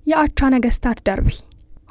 የአቻ ነገስታት ደርቢ።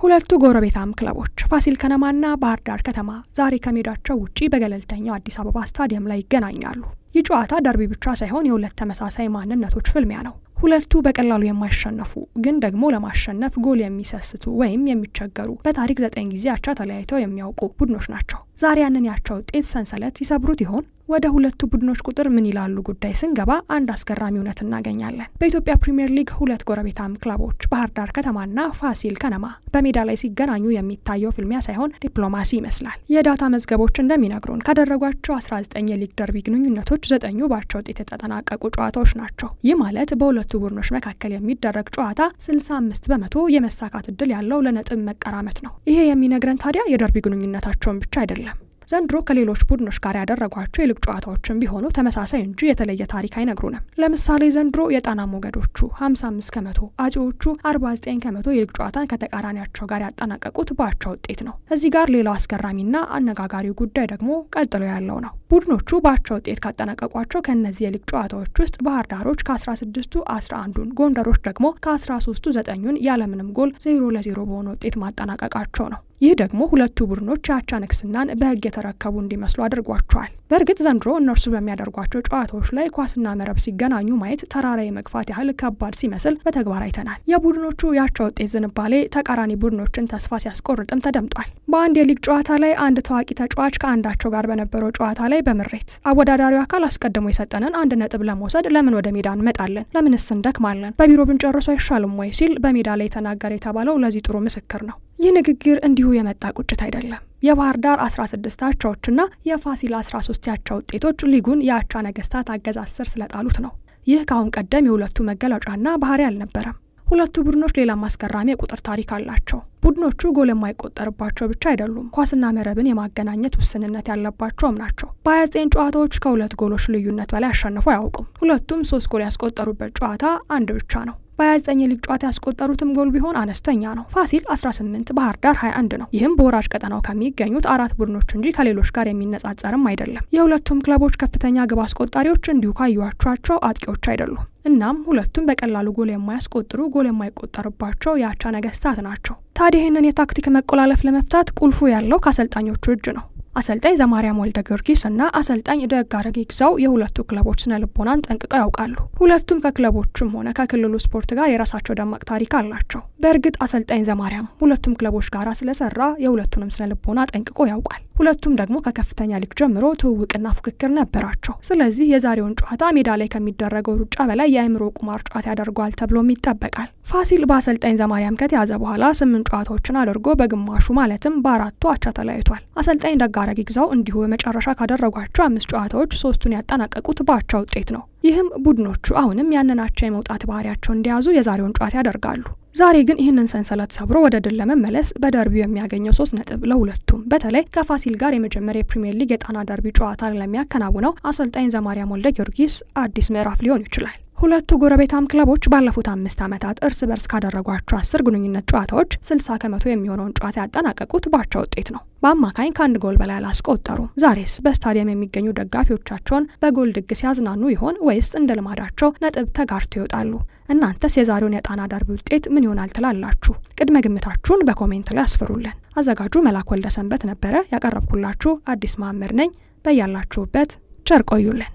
ሁለቱ ጎረቤታም ክለቦች ፋሲል ከነማና ባህር ዳር ከተማ ዛሬ ከሜዳቸው ውጪ በገለልተኛው አዲስ አበባ ስታዲየም ላይ ይገናኛሉ። ይህ ጨዋታ ደርቢ ብቻ ሳይሆን የሁለት ተመሳሳይ ማንነቶች ፍልሚያ ነው። ሁለቱ በቀላሉ የማይሸነፉ ግን ደግሞ ለማሸነፍ ጎል የሚሰስቱ ወይም የሚቸገሩ በታሪክ 9 ጊዜ አቻ ተለያይተው የሚያውቁ ቡድኖች ናቸው። ዛሬ ያንን ያቻ ውጤት ሰንሰለት ይሰብሩት ይሆን? ወደ ሁለቱ ቡድኖች ቁጥር ምን ይላሉ ጉዳይ ስንገባ አንድ አስገራሚ እውነት እናገኛለን። በኢትዮጵያ ፕሪሚየር ሊግ ሁለት ጎረቤታም ክለቦች ባህር ዳር ከተማና ፋሲል ከነማ በሜዳ ላይ ሲገናኙ የሚታየው ፍልሚያ ሳይሆን ዲፕሎማሲ ይመስላል። የዳታ መዝገቦች እንደሚነግሩን ካደረጓቸው 19 የሊግ ደርቢ ግንኙነቶች 9ኙ በአቻ ውጤት የተጠናቀቁ ጨዋታዎች ናቸው። ይህ ማለት በሁለቱ ቡድኖች መካከል የሚደረግ ጨዋታ 65 በመቶ የመሳካት እድል ያለው ለነጥብ መቀራመት ነው። ይሄ የሚነግረን ታዲያ የደርቢ ግንኙነታቸውን ብቻ አይደለም። ዘንድሮ ከሌሎች ቡድኖች ጋር ያደረጓቸው የሊግ ጨዋታዎችን ቢሆኑ ተመሳሳይ እንጂ የተለየ ታሪክ አይነግሩንም። ለምሳሌ ዘንድሮ የጣና ሞገዶቹ 55 ከመቶ፣ አጼዎቹ 49 ከመቶ የሊግ ጨዋታን ከተቃራኒያቸው ጋር ያጠናቀቁት በአቻ ውጤት ነው። እዚህ ጋር ሌላው አስገራሚና አነጋጋሪው ጉዳይ ደግሞ ቀጥሎ ያለው ነው። ቡድኖቹ በአቻ ውጤት ካጠናቀቋቸው ከእነዚህ የሊግ ጨዋታዎች ውስጥ ባህር ዳሮች ከ16ቱ 11ዱን፣ ጎንደሮች ደግሞ ከ13ቱ 9ኙን ያለምንም ጎል 0-0 በሆነ ውጤት ማጠናቀቃቸው ነው። ይህ ደግሞ ሁለቱ ቡድኖች የአቻ ንግስናን በሕግ የተረከቡ እንዲመስሉ አድርጓቸዋል። በእርግጥ ዘንድሮ እነርሱ በሚያደርጓቸው ጨዋታዎች ላይ ኳስና መረብ ሲገናኙ ማየት ተራራ የመግፋት ያህል ከባድ ሲመስል በተግባር አይተናል። የቡድኖቹ የአቻ ውጤት ዝንባሌ ተቃራኒ ቡድኖችን ተስፋ ሲያስቆርጥም ተደምጧል። በአንድ የሊግ ጨዋታ ላይ አንድ ታዋቂ ተጫዋች ከአንዳቸው ጋር በነበረው ጨዋታ ላይ በምሬት አወዳዳሪው አካል አስቀድሞ የሰጠንን 1 ነጥብ ለመውሰድ ለምን ወደ ሜዳ እንመጣለን? ለምንስ እንደክማለን? በቢሮ ብንጨርሱ አይሻልም ወይ? ሲል በሜዳ ላይ ተናገረ የተባለው ለዚህ ጥሩ ምስክር ነው። ይህ ንግግር እንዲሁ የመጣ ቁጭት አይደለም። የባህር ዳር 16 አቻዎችና የፋሲል 13 የአቻ ውጤቶች ሊጉን የአቻ ነገስታት አገዛዝ ስር ስለጣሉት ነው። ይህ ከአሁን ቀደም የሁለቱ መገለጫና ባህሪ አልነበረም። ሁለቱ ቡድኖች ሌላም አስገራሚ የቁጥር ታሪክ አላቸው። ቡድኖቹ ጎል የማይቆጠርባቸው ብቻ አይደሉም፣ ኳስና መረብን የማገናኘት ውስንነት ያለባቸውም ናቸው። በ29 ጨዋታዎች ከ2 ጎሎች ልዩነት በላይ አሸንፎ አያውቁም። ሁለቱም 3 ጎል ያስቆጠሩበት ጨዋታ አንድ ብቻ ነው። በ29 የሊግ ጨዋታ ያስቆጠሩትም ጎል ቢሆን አነስተኛ ነው። ፋሲል 18፣ ባህር ዳር 21 ነው። ይህም በወራጅ ቀጠናው ከሚገኙት 4 ቡድኖች እንጂ ከሌሎች ጋር የሚነጻጸርም አይደለም። የሁለቱም ክለቦች ከፍተኛ ግብ አስቆጣሪዎች እንዲሁ ካዩዋቸው አጥቂዎች አይደሉም። እናም ሁለቱም በቀላሉ ጎል የማያስቆጥሩ፣ ጎል የማይቆጠርባቸው የአቻ ነገስታት ናቸው። ታዲያ ይህንን የታክቲክ መቆላለፍ ለመፍታት ቁልፉ ያለው ከአሰልጣኞቹ እጅ ነው። አሰልጣኝ ዘማሪያም ወልደ ጊዮርጊስ እና አሰልጣኝ ደጋረግ ይግዛው የሁለቱ ክለቦች ስነ ልቦናን ጠንቅቀው ያውቃሉ። ሁለቱም ከክለቦችም ሆነ ከክልሉ ስፖርት ጋር የራሳቸው ደማቅ ታሪክ አላቸው። በእርግጥ አሰልጣኝ ዘማሪያም ሁለቱም ክለቦች ጋር ስለሰራ የሁለቱንም ስነ ልቦና ጠንቅቆ ያውቃል። ሁለቱም ደግሞ ከከፍተኛ ሊግ ጀምሮ ትውውቅና ፉክክር ነበራቸው። ስለዚህ የዛሬውን ጨዋታ ሜዳ ላይ ከሚደረገው ሩጫ በላይ የአእምሮ ቁማር ጨዋታ ያደርገዋል ተብሎም ይጠበቃል። ፋሲል በአሰልጣኝ ዘማሪያም ከተያዘ በኋላ 8 ጨዋታዎችን አድርጎ በግማሹ ማለትም በ4ቱ አቻ ተለያይቷል። አሰልጣኝ ደጋረግ ይግዛው እንዲሁ በመጨረሻ ካደረጓቸው 5 ጨዋታዎች 3ቱን ያጠናቀቁት በአቻ ውጤት ነው። ይህም ቡድኖቹ አሁንም ያንን አቻ የመውጣት ባህሪያቸውን እንዲያዙ የዛሬውን ጨዋታ ያደርጋሉ። ዛሬ ግን ይህንን ሰንሰለት ሰብሮ ወደ ድል ለመመለስ በደርቢው የሚያገኘው 3 ነጥብ ለሁለቱም በተለይ ከፋሲል ጋር የመጀመሪያ የፕሪሚየር ሊግ የጣና ደርቢ ጨዋታ ለሚያከናውነው አሰልጣኝ ዘማሪያም ወልደ ጊዮርጊስ አዲስ ምዕራፍ ሊሆን ይችላል። ሁለቱ ጎረቤታም ክለቦች ባለፉት 5 ዓመታት እርስ በርስ ካደረጓቸው 10 ግንኙነት ጨዋታዎች 60 ከመቶ የሚሆነውን ጨዋታ ያጠናቀቁት በአቻ ውጤት ነው። በአማካኝ ከ1 ጎል በላይ አላስቆጠሩም። ዛሬስ በስታዲየም የሚገኙ ደጋፊዎቻቸውን በጎል ድግስ ያዝናኑ ይሆን ወይስ እንደ ልማዳቸው ነጥብ ተጋርተው ይወጣሉ? እናንተስ የዛሬውን የጣና ደርቢ ውጤት ምን ይሆናል ትላላችሁ? ቅድመ ግምታችሁን በኮሜንት ላይ አስፍሩልን። አዘጋጁ መላክ ወልደ ሰንበት ነበረ። ያቀረብኩላችሁ አዲስ ማምር ነኝ። በያላችሁበት ቸር ቆዩልን።